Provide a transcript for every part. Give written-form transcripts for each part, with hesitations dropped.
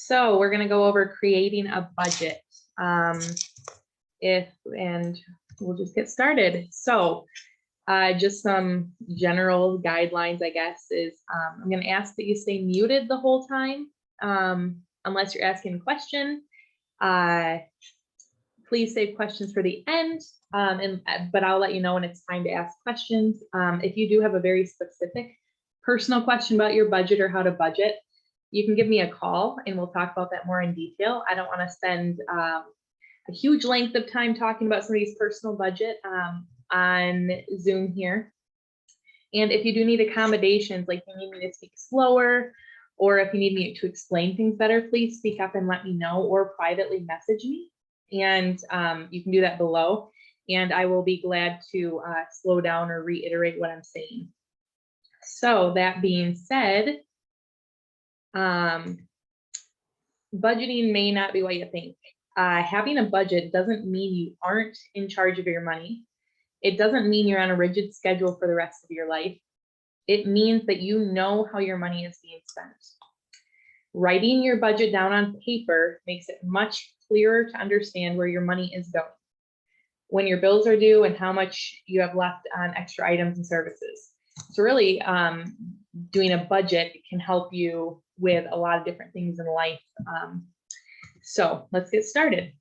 So we're going to go over creating a budget. And we'll just get started. So just some general guidelines, I guess, is I'm going to ask that you stay muted the whole time, unless you're asking a question. Please save questions for the end, but I'll let you know when it's time to ask questions. If you do have a very specific personal question about your budget or how to budget, you can give me a call and we'll talk about that more in detail. I don't want to spend a huge length of time talking about somebody's personal budget on Zoom here. And if you do need accommodations, like you need me to speak slower, or if you need me to explain things better, please speak up and let me know, or privately message me. And you can do that below. And I will be glad to slow down or reiterate what I'm saying. So that being said, budgeting may not be what you think. Having a budget doesn't mean you aren't in charge of your money. It doesn't mean you're on a rigid schedule for the rest of your life. It means that you know how your money is being spent. Writing your budget down on paper makes it much clearer to understand where your money is going, when your bills are due, and how much you have left on extra items and services. So really, doing a budget can help you with a lot of different things in life. So let's get started.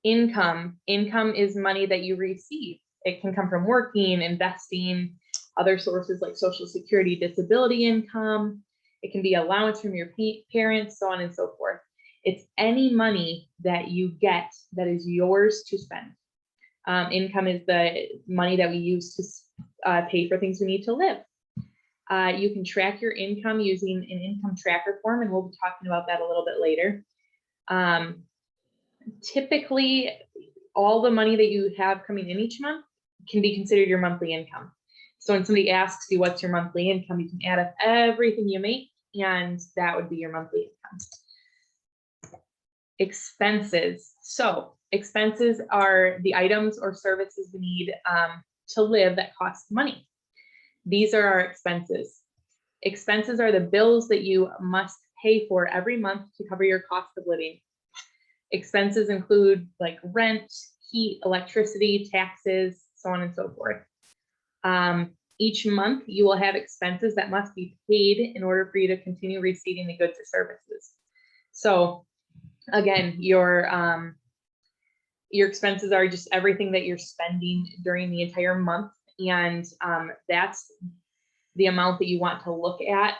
Income. Income is money that you receive. It can come from working, investing, other sources like Social Security, disability income. It can be allowance from your parents, so on and so forth. It's any money that you get that is yours to spend. Income is the money that we use to pay for things we need to live. You can track your income using an income tracker form, and we'll be talking about that a little bit later. Typically, all the money that you have coming in each month can be considered your monthly income. So when somebody asks you what's your monthly income, you can add up everything you make, and that would be your monthly income. Expenses. So expenses are the items or services we need to live that cost money. These are our expenses. Expenses are the bills that you must pay for every month to cover your cost of living. Expenses include like rent, heat, electricity, taxes, so on and so forth. Each month you will have expenses that must be paid in order for you to continue receiving the goods or services. So again, your expenses are just everything that you're spending during the entire month. And that's the amount that you want to look at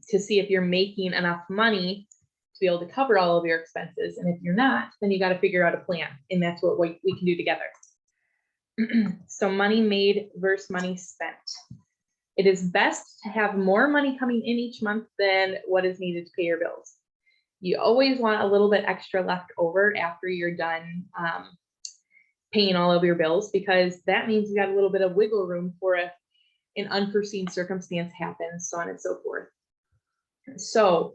to see if you're making enough money to be able to cover all of your expenses. And if you're not, then you got to figure out a plan. And that's what we can do together. So money made versus money spent. It is best to have more money coming in each month than what is needed to pay your bills. You always want a little bit extra left over after you're done paying all of your bills, because that means you got a little bit of wiggle room for if an unforeseen circumstance happens, so on and so forth. So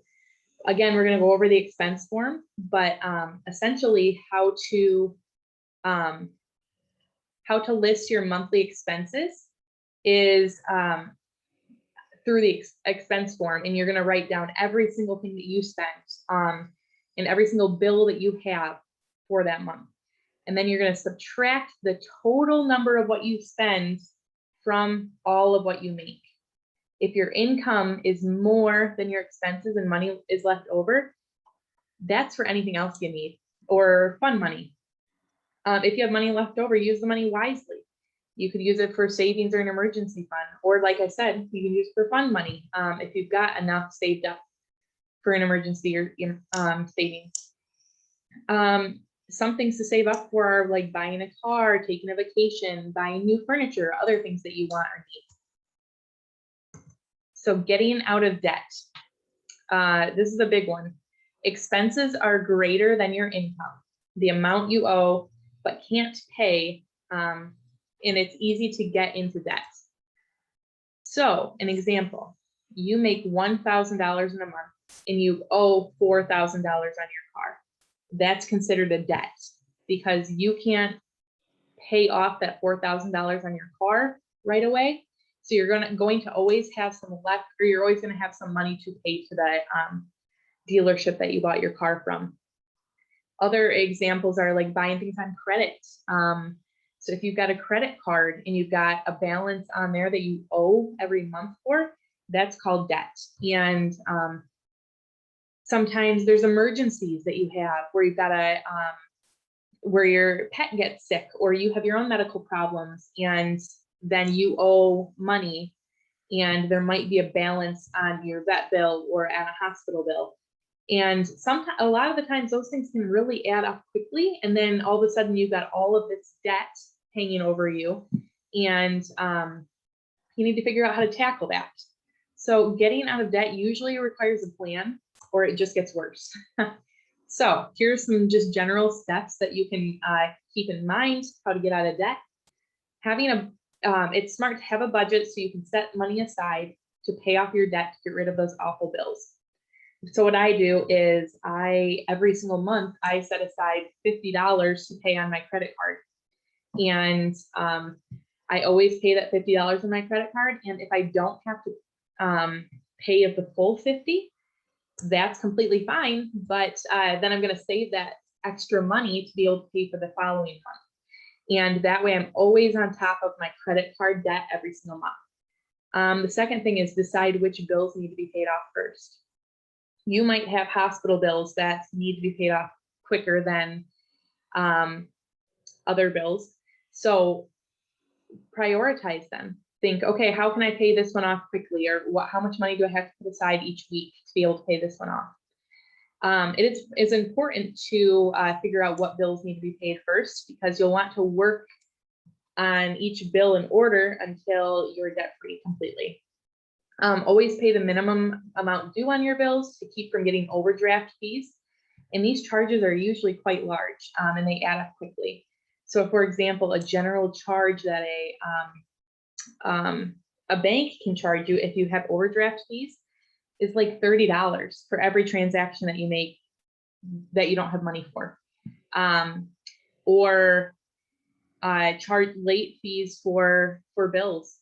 again, we're going to go over the expense form, but essentially how to list your monthly expenses is through the expense form, and you're going to write down every single thing that you spent and every single bill that you have for that month. And then you're going to subtract the total number of what you spend from all of what you make. If your income is more than your expenses and money is left over, that's for anything else you need, or fun money. If you have money left over, use the money wisely. You could use it for savings or an emergency fund, or like I said, you can use it for fun money if you've got enough saved up for an emergency or savings. Some things to save up for are like buying a car, taking a vacation, buying new furniture, other things that you want or need. So getting out of debt. This is a big one. Expenses are greater than your income, the amount you owe but can't pay, and it's easy to get into debt. So an example, you make $1,000 in a month and you owe $4,000 on your car. That's considered a debt because you can't pay off that $4,000 on your car right away. So you're going to always have some left, or you're always going to have some money to pay to dealership that you bought your car from. Other examples are like buying things on credit. So if you've got a credit card and you've got a balance on there that you owe every month for, that's called debt. And sometimes there's emergencies that you have where you've got a where your pet gets sick, or you have your own medical problems, and then you owe money, and there might be a balance on your vet bill or at a hospital bill. And sometimes, a lot of the times, those things can really add up quickly, and then all of a sudden you've got all of this debt hanging over you, and you need to figure out how to tackle that. So getting out of debt usually requires a plan, or it just gets worse. So here's some just general steps that you can keep in mind how to get out of debt. Having it's smart to have a budget so you can set money aside to pay off your debt, to get rid of those awful bills. So what I do is every single month, I set aside $50 to pay on my credit card. And I always pay that $50 on my credit card. And if I don't have to pay the full 50, that's completely fine. But then I'm going to save that extra money to be able to pay for the following month. And that way I'm always on top of my credit card debt every single month. The second thing is decide which bills need to be paid off first. You might have hospital bills that need to be paid off quicker than other bills. So prioritize them. Think, okay, how can I pay this one off quickly? Or how much money do I have to put aside each week to be able to pay this one off? It's important to figure out what bills need to be paid first, because you'll want to work on each bill in order until you're debt-free completely. Always pay the minimum amount due on your bills to keep from getting overdraft fees. And these charges are usually quite large, and they add up quickly. So for example, a general charge that a bank can charge you if you have overdraft fees is like $30 for every transaction that you make that you don't have money for. Or charge late fees for bills.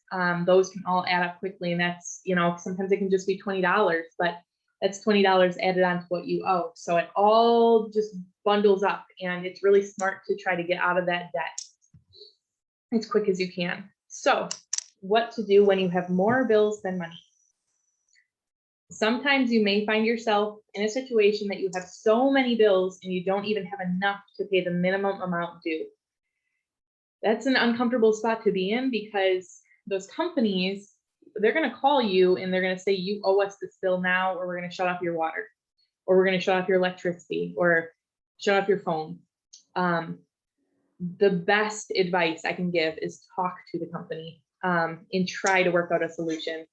Those can all add up quickly, and that's, sometimes it can just be $20, but that's $20 added on to what you owe. So it all just bundles up, and it's really smart to try to get out of that debt as quick as you can. So what to do when you have more bills than money? Sometimes you may find yourself in a situation that you have so many bills and you don't even have enough to pay the minimum amount due. That's an uncomfortable spot to be in, because those companies, they're going to call you and they're going to say, you owe us this bill now, or we're going to shut off your water, or we're going to shut off your electricity, or shut off your phone. The best advice I can give is talk to the company and try to work out a solution.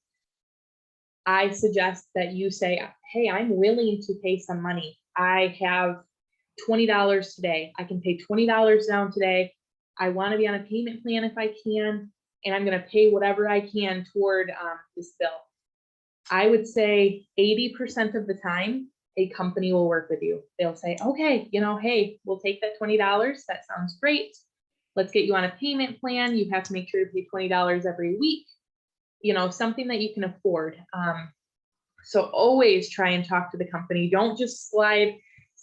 I suggest that you say, hey, I'm willing to pay some money. I have $20 today. I can pay $20 down today. I want to be on a payment plan if I can, and I'm going to pay whatever I can toward this bill. I would say 80% of the time, a company will work with you. They'll say, okay, hey, we'll take that $20. That sounds great. Let's get you on a payment plan. You have to make sure to pay $20 every week, something that you can afford. So always try and talk to the company. Don't just slide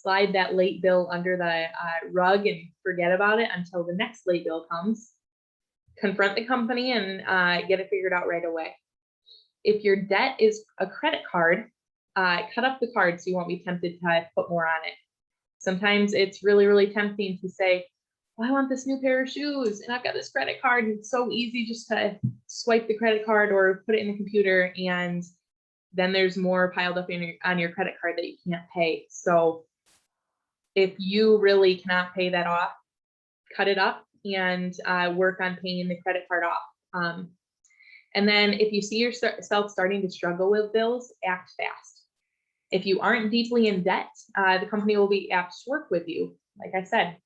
that late bill under the rug and forget about it until the next late bill comes. Confront the company and get it figured out right away. If your debt is a credit card, cut up the card so you won't be tempted to put more on it. Sometimes it's really, really tempting to say, well, I want this new pair of shoes and I've got this credit card, and it's so easy just to swipe the credit card or put it in the computer, and then there's more piled up on your credit card that you can't pay. So if you really cannot pay that off, cut it up and work on paying the credit card off. And then if you see yourself starting to struggle with bills, act fast. If you aren't deeply in debt, the company will be apt to work with you, like I said.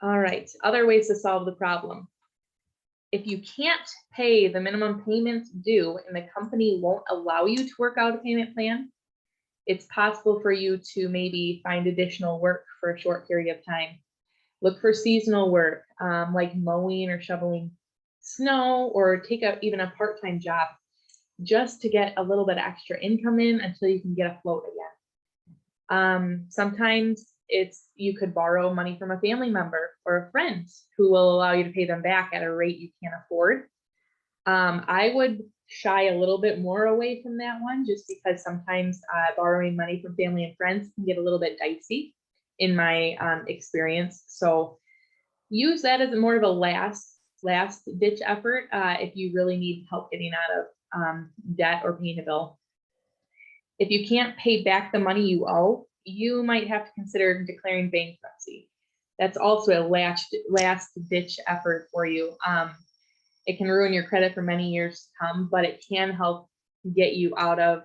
All right, other ways to solve the problem. If you can't pay the minimum payment due and the company won't allow you to work out a payment plan, it's possible for you to maybe find additional work for a short period of time. Look for seasonal work, like mowing or shoveling snow, or take even a part-time job just to get a little bit of extra income in until you can get afloat again. Sometimes you could borrow money from a family member or a friend who will allow you to pay them back at a rate you can't afford. I would shy a little bit more away from that one, just because sometimes borrowing money from family and friends can get a little bit dicey in my experience. So use that as more of a last ditch effort if you really need help getting out of debt or paying a bill. If you can't pay back the money you owe, you might have to consider declaring bankruptcy. That's also a last ditch effort for you. It can ruin your credit for many years to come, but it can help get you out of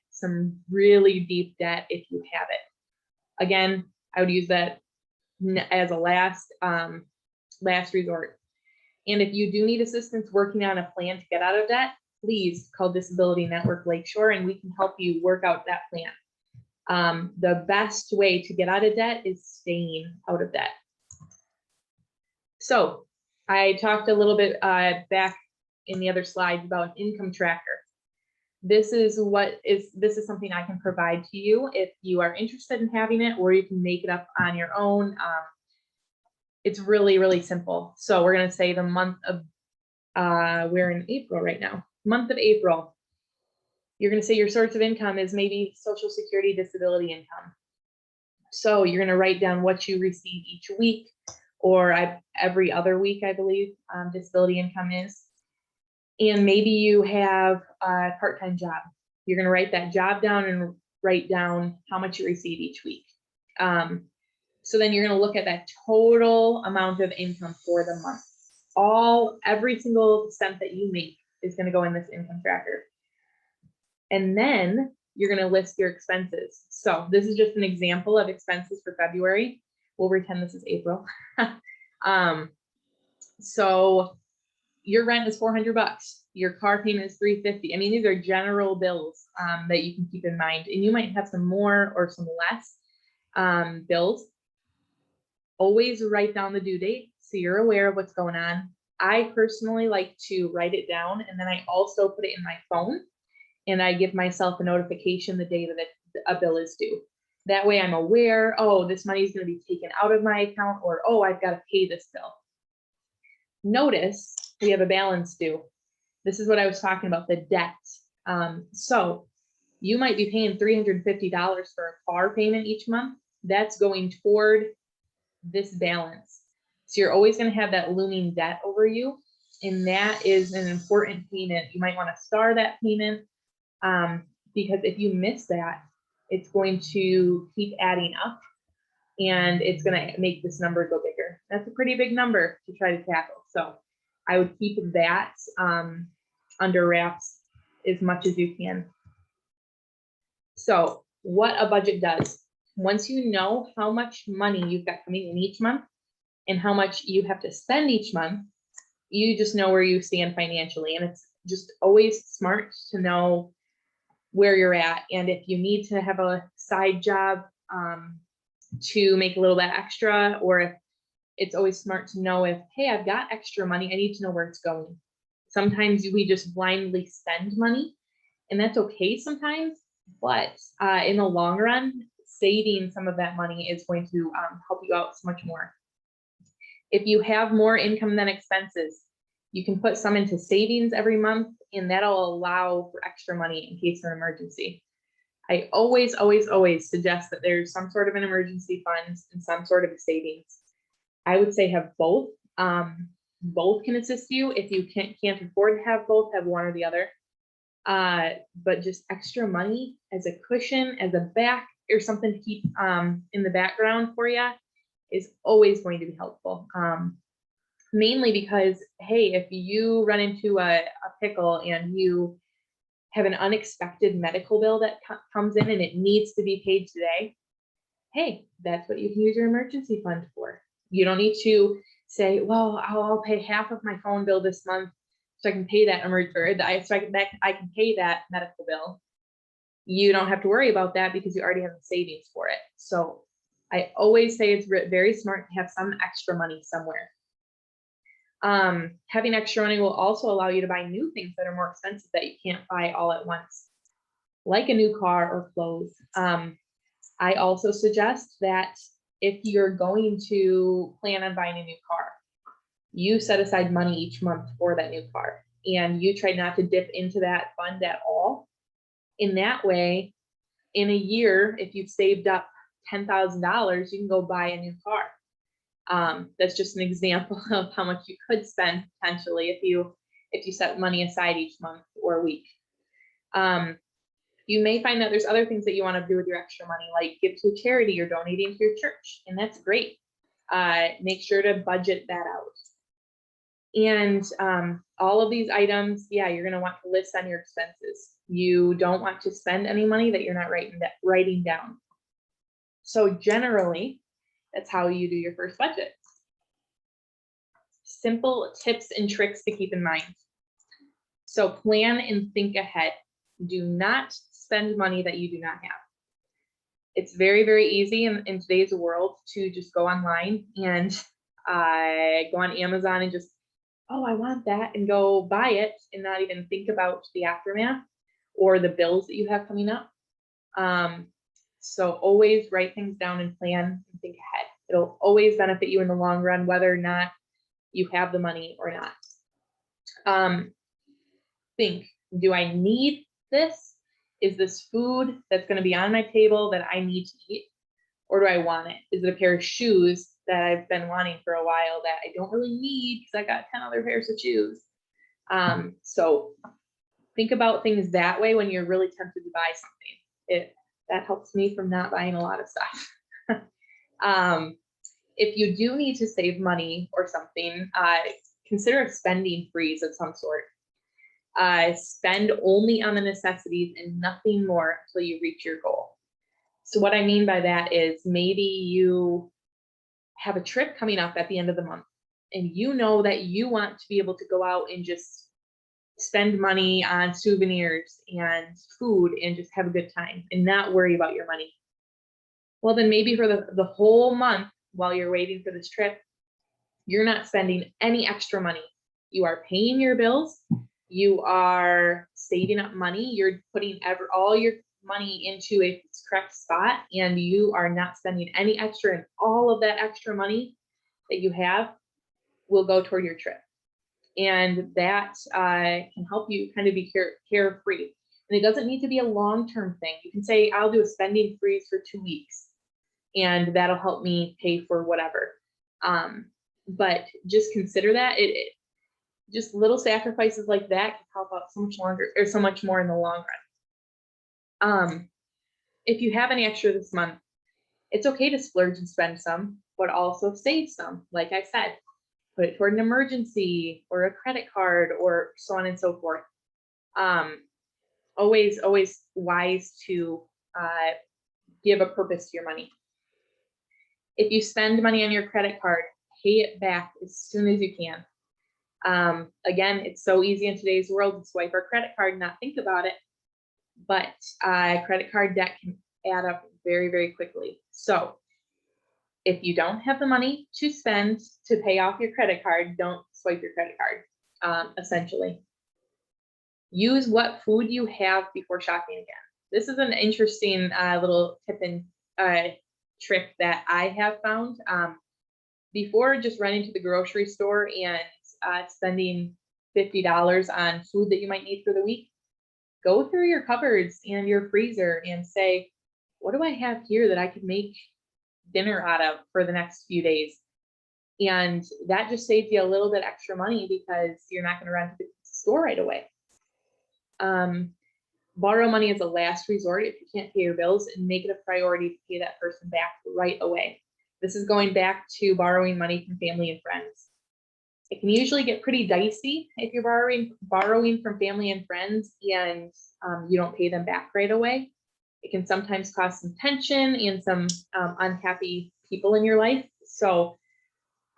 some really deep debt if you have it. Again, I would use that as a last resort. And if you do need assistance working on a plan to get out of debt, please call Disability Network Lakeshore and we can help you work out that plan. The best way to get out of debt is staying out of debt. So I talked a little bit back in the other slides about an income tracker. This is something I can provide to you if you are interested in having it, or you can make it up on your own. It's really, really simple. So we're going to say the month of, we're in April right now, month of April. You're going to say your source of income is maybe Social Security disability income. So you're going to write down what you receive each week, or every other week, I believe, disability income is. And maybe you have a part-time job. You're going to write that job down and write down how much you receive each week. So then you're going to look at that total amount of income for the month. Every single cent that you make is going to go in this income tracker. And then you're going to list your expenses. So this is just an example of expenses for February. We'll pretend this is April. So your rent is $400. Your car payment is $350. I mean, these are general bills that you can keep in mind, and you might have some more or some less bills. Always write down the due date so you're aware of what's going on. I personally like to write it down, and then I also put it in my phone, and I give myself a notification the day that a bill is due. That way I'm aware, oh, this money is going to be taken out of my account, or, oh, I've got to pay this bill. Notice we have a balance due. This is what I was talking about, the debt. So you might be paying $350 for a car payment each month. That's going toward this balance. So you're always going to have that looming debt over you. And that is an important payment. You might want to star that payment because if you miss that, it's going to keep adding up and it's going to make this number go bigger. That's a pretty big number to try to tackle. So I would keep that under wraps as much as you can. So what a budget does, once you know how much money you've got coming in each month and how much you have to spend each month, you just know where you stand financially. And it's just always smart to know where you're at. And if you need to have a side job to make a little bit extra, or if it's always smart to know if, hey, I've got extra money, I need to know where it's going. Sometimes we just blindly spend money, and that's okay sometimes, but in the long run, saving some of that money is going to help you out so much more. If you have more income than expenses, you can put some into savings every month, and that'll allow for extra money in case of an emergency. I always suggest that there's some sort of an emergency fund and some sort of a savings. I would say have both. Both can assist you. If you can't afford to have both, have one or the other. But just extra money as a cushion, as a back, or something to keep in the background for you is always going to be helpful. Mainly because, hey, if you run into a pickle and you have an unexpected medical bill that comes in and it needs to be paid today, hey, that's what you can use your emergency fund for. You don't need to say, well, I'll pay half of my phone bill this month so I can pay that I can pay that medical bill. You don't have to worry about that because you already have the savings for it. So I always say it's very smart to have some extra money somewhere. Having extra money will also allow you to buy new things that are more expensive that you can't buy all at once, like a new car or clothes. I also suggest that if you're going to plan on buying a new car, you set aside money each month for that new car, and you try not to dip into that fund at all. In that way, in a year, if you've saved up $10,000, you can go buy a new car. That's just an example of how much you could spend potentially if you set money aside each month or week. You may find that there's other things that you want to do with your extra money, like give to a charity or donating to your church, and that's great. Make sure to budget that out. And all of these items, yeah, you're going to want to list on your expenses. You don't want to spend any money that you're not writing down. So generally, that's how you do your first budget. Simple tips and tricks to keep in mind. So plan and think ahead. Do not spend money that you do not have. It's very, very easy in today's world to just go online and go on Amazon and just, oh, I want that, and go buy it and not even think about the aftermath or the bills that you have coming up. So always write things down and plan and think ahead. It'll always benefit you in the long run, whether or not you have the money or not. Think, do I need this? Is this food that's going to be on my table that I need to eat? Or do I want it? Is it a pair of shoes that I've been wanting for a while that I don't really need because I got 10 other pairs of shoes? So think about things that way when you're really tempted to buy something. That helps me from not buying a lot of stuff. If you do need to save money or something, consider a spending freeze of some sort. Spend only on the necessities and nothing more until you reach your goal. So what I mean by that is maybe you have a trip coming up at the end of the month, and you know that you want to be able to go out and just spend money on souvenirs and food and just have a good time and not worry about your money. Well, then maybe for the whole month while you're waiting for this trip, you're not spending any extra money. You are paying your bills. You are saving up money. You're putting all your money into a correct spot, and you are not spending any extra, and all of that extra money that you have will go toward your trip. And that can help you kind of be carefree. And it doesn't need to be a long-term thing. You can say, I'll do a spending freeze for 2 weeks, and that'll help me pay for whatever. But just consider that just little sacrifices like that can help out so much longer or so much more in the long run. If you have any extra this month, it's okay to splurge and spend some, but also save some. Like I said, put it toward an emergency or a credit card or so on and so forth. Always wise to give a purpose to your money. If you spend money on your credit card, pay it back as soon as you can. Again, it's so easy in today's world to swipe our credit card and not think about it, but credit card debt can add up very, very quickly. So if you don't have the money to spend to pay off your credit card, don't swipe your credit card, essentially. Use what food you have before shopping again. This is an interesting little tip and trick that I have found. Before just running to the grocery store and spending $50 on food that you might need for the week, go through your cupboards and your freezer and say, what do I have here that I could make dinner out of for the next few days? And that just saves you a little bit extra money because you're not going to run to the store right away. Borrow money as a last resort if you can't pay your bills, and make it a priority to pay that person back right away. This is going back to borrowing money from family and friends. It can usually get pretty dicey if you're borrowing from family and friends and you don't pay them back right away. It can sometimes cause some tension and some unhappy people in your life. So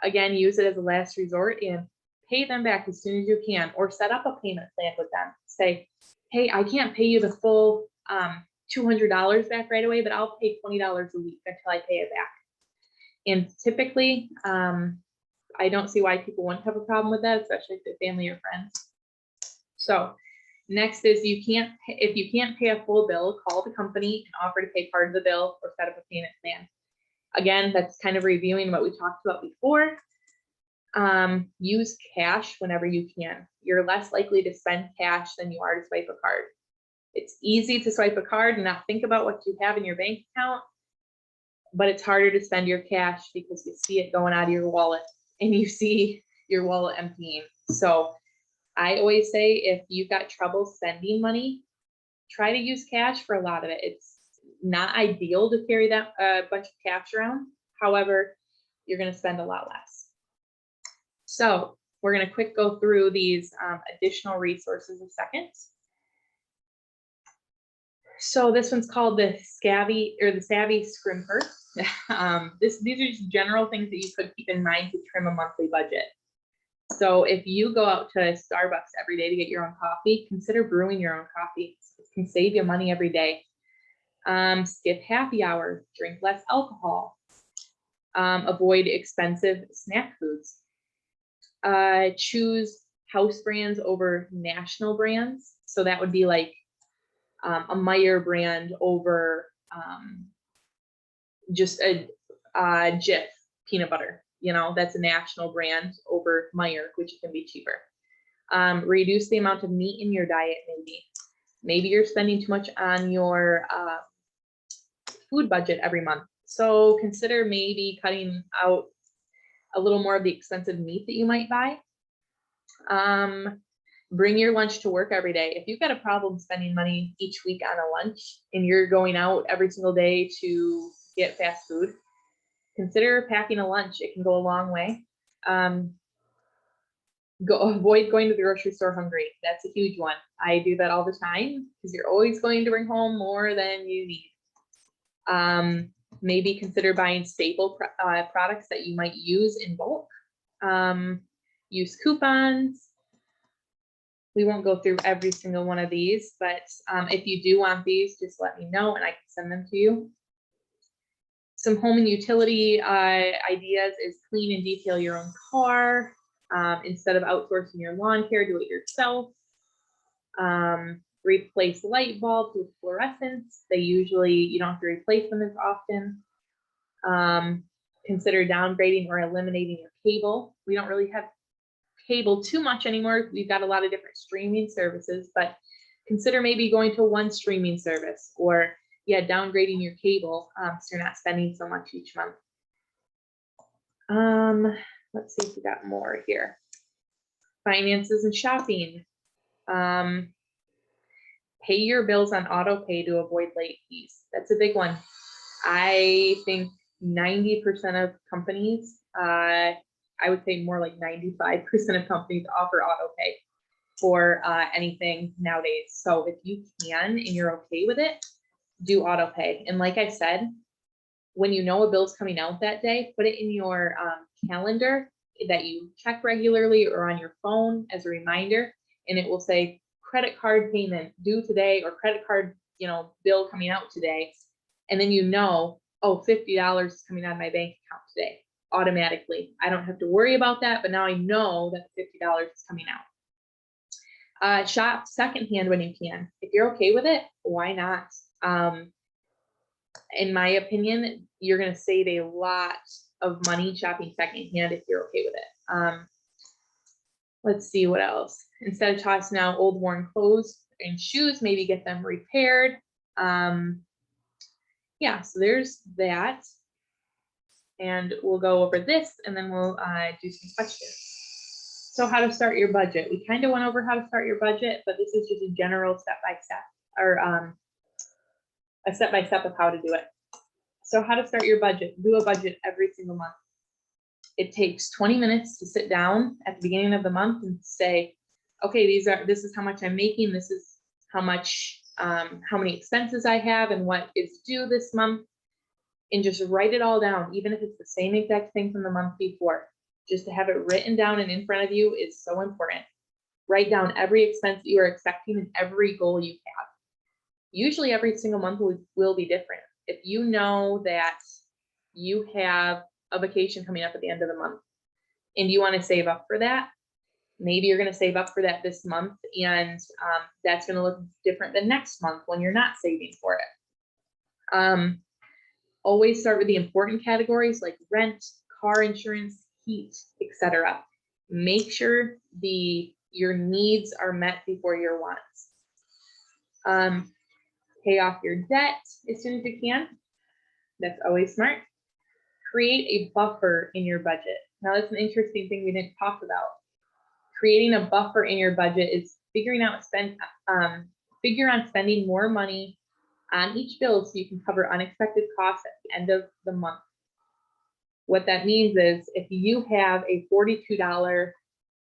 again, use it as a last resort and pay them back as soon as you can, or set up a payment plan with them. Say, hey, I can't pay you the full $200 back right away, but I'll pay $20 a week until I pay it back. And typically, I don't see why people wouldn't have a problem with that, especially if they're family or friends. So Next is if you can't pay a full bill, call the company and offer to pay part of the bill or set up a payment plan. Again, that's kind of reviewing what we talked about before. Use cash whenever you can. You're less likely to spend cash than you are to swipe a card. It's easy to swipe a card and not think about what you have in your bank account, but it's harder to spend your cash because you see it going out of your wallet and you see your wallet emptying. So I always say, if you've got trouble spending money, try to use cash for a lot of it. It's not ideal to carry that bunch of cash around. However, you're going to spend a lot less. So we're going to quick go through these additional resources a second. So this one's called the Savvy Scrimper. These are just general things that you could keep in mind to trim a monthly budget. So if you go out to Starbucks every day to get your own coffee, consider brewing your own coffee. It can save you money every day. Skip happy hour, drink less alcohol, avoid expensive snack foods. Choose house brands over national brands. So that would be like a Meyer brand over just a Jif peanut butter. You know, that's a national brand over Meyer, which can be cheaper. Reduce the amount of meat in your diet, maybe. Maybe you're spending too much on your food budget every month. So consider maybe cutting out a little more of the expensive meat that you might buy. Bring your lunch to work every day. If you've got a problem spending money each week on a lunch and you're going out every single day to get fast food, consider packing a lunch. It can go a long way. Avoid going to the grocery store hungry. That's a huge one. I do that all the time because you're always going to bring home more than you need. Maybe consider buying staple products that you might use in bulk. Use coupons. We won't go through every single one of these, but if you do want these, just let me know and I can send them to you. Some home and utility ideas is clean and detail your own car. Instead of outsourcing your lawn care, do it yourself. Replace light bulbs with fluorescents. You don't have to replace them as often. Consider downgrading or eliminating your cable. We don't really have cable too much anymore. We've got a lot of different streaming services, but consider maybe going to one streaming service, or downgrading your cable so you're not spending so much each month. Let's see if we got more here. Finances and shopping. Pay your bills on auto pay to avoid late fees. That's a big one. I think 90% of companies, I would say more like 95% of companies offer auto pay for anything nowadays. So if you can and you're okay with it, do auto pay. And like I said, when you know a bill's coming out that day, put it in your calendar that you check regularly or on your phone as a reminder, and it will say credit card payment due today or credit card, bill coming out today. And then oh, $50 is coming out of my bank account today automatically. I don't have to worry about that, but now I know that the $50 is coming out. Shop secondhand when you can. If you're okay with it, why not? In my opinion, you're going to save a lot of money shopping secondhand if you're okay with it. Let's see what else. Instead of tossing out old worn clothes and shoes, maybe get them repaired. So there's that. And we'll go over this and then we'll do some questions. So how to start your budget. We kind of went over how to start your budget, but this is just a general step-by-step or a step-by-step of how to do it. So how to start your budget. Do a budget every single month. It takes 20 minutes to sit down at the beginning of the month and say, okay, this is how much I'm making. This is how many expenses I have and what is due this month. And just write it all down, even if it's the same exact thing from the month before. Just to have it written down and in front of you is so important. Write down every expense that you are expecting and every goal you have. Usually every single month will be different. If you know that you have a vacation coming up at the end of the month and you want to save up for that, Maybe you're going to save up for that this month, and that's going to look different than next month when you're not saving for it. Always start with the important categories like rent, car insurance, heat, etc. Make sure your needs are met before your wants. Pay off your debt as soon as you can. That's always smart. Create a buffer in your budget. Now, that's an interesting thing we didn't talk about. Creating a buffer in your budget is figure on spending more money on each bill so you can cover unexpected costs at the end of the month. What that means is if you have a $42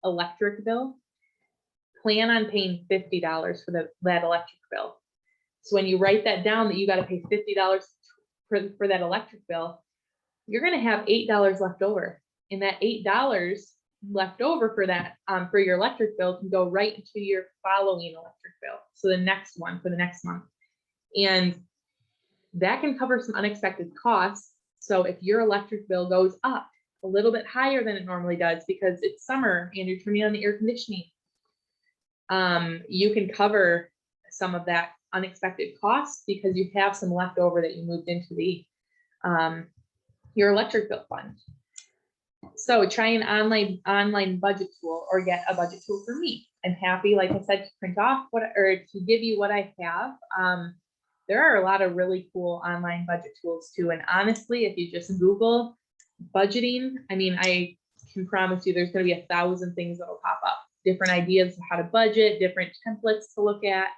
electric bill, plan on paying $50 for that electric bill. So when you write that down that you got to pay $50 for that electric bill, you're going to have $8 left over. And that $8 left over for that for your electric bill can go right into your following electric bill. So the next one for the next month. And that can cover some unexpected costs. So if your electric bill goes up a little bit higher than it normally does because it's summer and you're turning on the air conditioning, you can cover some of that unexpected costs because you have some left over that you moved into your electric bill fund. So try an online budget tool or get a budget tool for me. I'm happy, like I said, to print off or to give you what I have. There are a lot of really cool online budget tools too. And honestly, if you just Google budgeting, I mean, I can promise you there's going to be 1,000 things that will pop up, different ideas of how to budget, different templates to look at.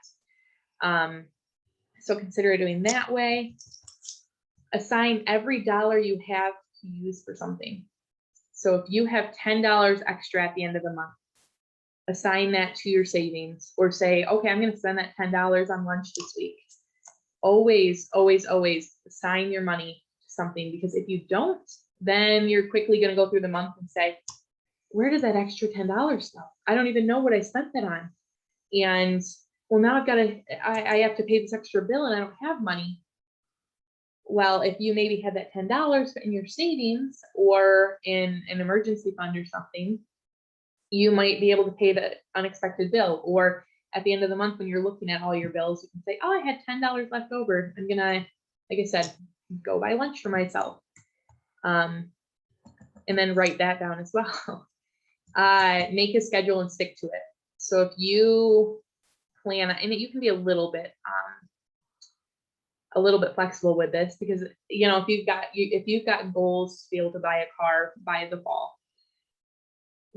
So consider doing that way. Assign every dollar you have to use for something. So if you have $10 extra at the end of the month, assign that to your savings or say, okay, I'm going to spend that $10 on lunch this week. Always, always, always assign your money to something, because if you don't, then you're quickly going to go through the month and say, where did that extra $10 go? I don't even know what I spent that on. And well, now I have to pay this extra bill and I don't have money. Well, if you maybe had that $10 in your savings or in an emergency fund or something, you might be able to pay the unexpected bill. Or at the end of the month, when you're looking at all your bills, you can say, oh, I had $10 left over. I'm gonna, like I said, go buy lunch for myself. And then write that down as well. Make a schedule and stick to it. So if you plan, and you can be a little bit flexible with this, because if you've got goals to be able to buy a car by the fall,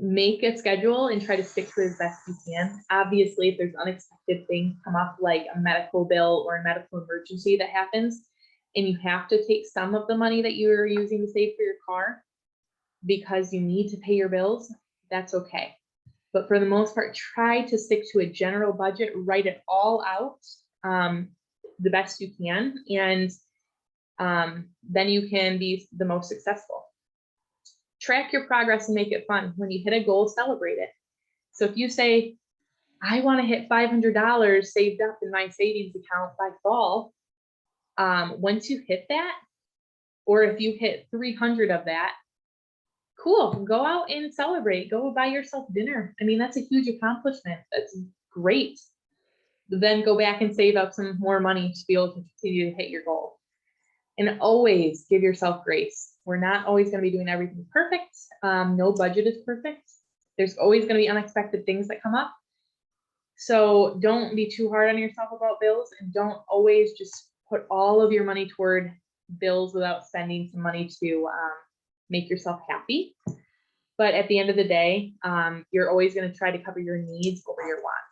make a schedule and try to stick to it as best you can. Obviously, if there's unexpected things come up, like a medical bill or a medical emergency that happens, and you have to take some of the money that you're using to save for your car because you need to pay your bills, that's okay. But for the most part, try to stick to a general budget, write it all out the best you can, and then you can be the most successful. Track your progress and make it fun. When you hit a goal, celebrate it. So if you say, I want to hit $500 saved up in my savings account by fall, once you hit that, or if you hit 300 of that, cool, go out and celebrate. Go buy yourself dinner. I mean, that's a huge accomplishment. That's great. Then go back and save up some more money to be able to continue to hit your goal. And always give yourself grace. We're not always going to be doing everything perfect. No budget is perfect. There's always going to be unexpected things that come up. So don't be too hard on yourself about bills, and don't always just put all of your money toward bills without spending some money to make yourself happy. But at the end of the day, you're always going to try to cover your needs over your wants.